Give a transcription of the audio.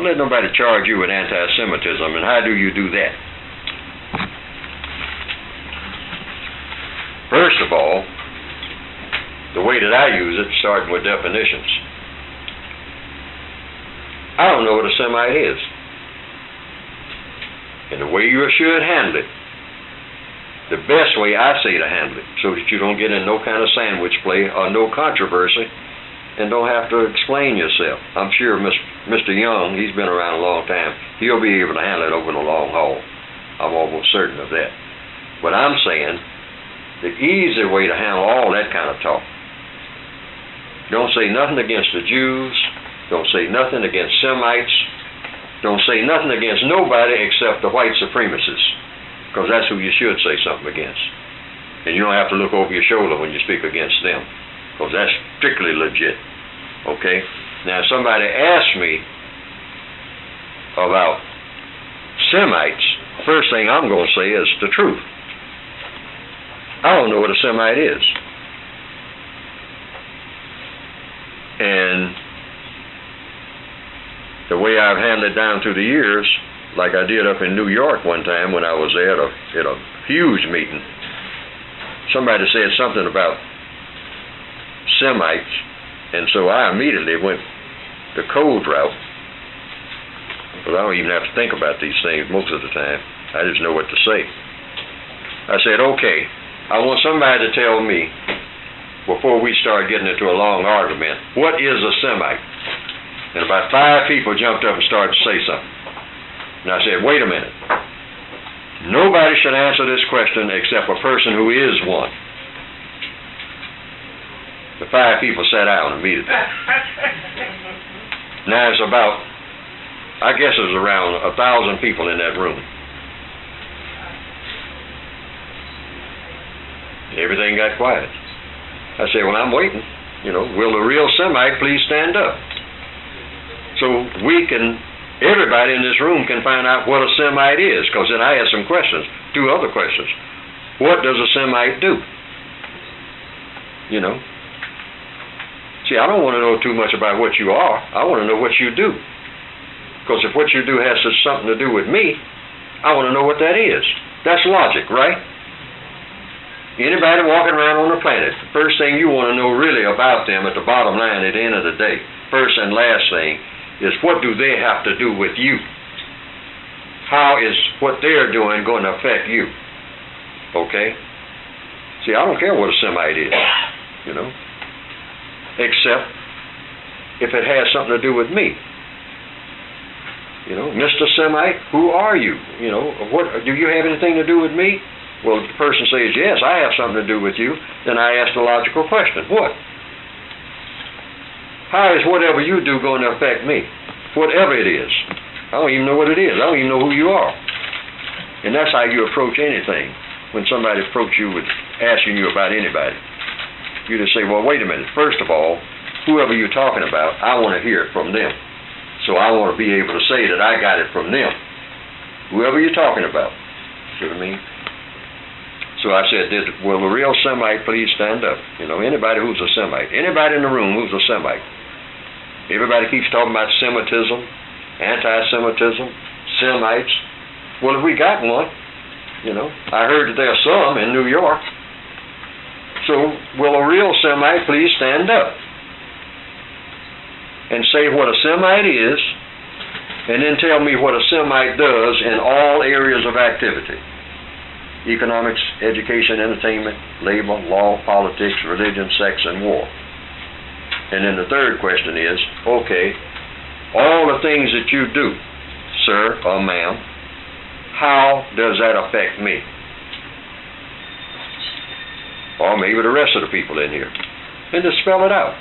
Don't let nobody charge you with anti-Semitism, and how do you do that? First of all, the way that I use it, starting with definitions. I don't know what a Semite is. And the way you should handle it, the best way I say to handle it, so that you don't get in no kind of sandwich play or no controversy and don't have to explain yourself. I'm sure Mr. Young, he's been around a long time, he'll be able to handle it over the long haul. I'm almost certain of that. But I'm saying the easy way to handle all that kind of talk. Don't say nothing against the Jews. Don't say nothing against Semites. Don't say nothing against nobody except the white supremacists, because that's who you should say something against. And you don't have to look over your shoulder when you speak against them, because that's strictly legit. Okay? Now, if somebody asks me about Semites, first thing I'm going to say is the truth. I don't know what a Semite is. And the way I've handled it down through the years, like I did up in New York one time when I was there at a huge meeting, somebody said something about Semites, and so I immediately went the code route, because I don't even have to think about these things most of the time. I just know what to say. I said, okay, I want somebody to tell me, before we start getting into a long argument, what is a Semite? And about 5 people jumped up and started to say something. And I said, wait a minute. Nobody should answer this question except a person who is one. The 5 people sat down immediately. Now it's about, I guess it was around 1,000 people in that room. Everything got quiet. I said, well, I'm waiting. You know, will the real Semite please stand up? So everybody in this room can find out what a Semite is, because then I had some questions, 2 other questions. What does a Semite do? You know? See, I don't want to know too much about what you are. I want to know what you do. Because if what you do has something to do with me, I want to know what that is. That's logic, right? Anybody walking around on the planet, the first thing you want to know really about them at the bottom line at the end of the day, first and last thing, is what do they have to do with you? How is what they're doing going to affect you? Okay? See, I don't care what a Semite is, you know, except if it has something to do with me. You know, Mr. Semite, who are you? You know, what do you have anything to do with me? Well, if the person says, yes, I have something to do with you, then I ask the logical question, what? How is whatever you do going to affect me? Whatever it is. I don't even know what it is. I don't even know who you are. And that's how you approach anything. When somebody approaches you with asking you about anybody, you just say, well, wait a minute. First of all, whoever you're talking about, I want to hear it from them. So I want to be able to say that I got it from them. Whoever you're talking about. See what I mean? So I said, will the real Semite please stand up? You know, anybody who's a Semite. Anybody in the room who's a Semite. Everybody keeps talking about Semitism, anti-Semitism, Semites. Well, if we got one, you know, I heard that there are some in New York. So will a real Semite please stand up and say what a Semite is, and then tell me what a Semite does in all areas of activity? Economics, education, entertainment, labor, law, politics, religion, sex, and war. And then the third question is, okay, all the things that you do, sir or ma'am, how does that affect me? Or maybe the rest of the people in here. And just spell it out.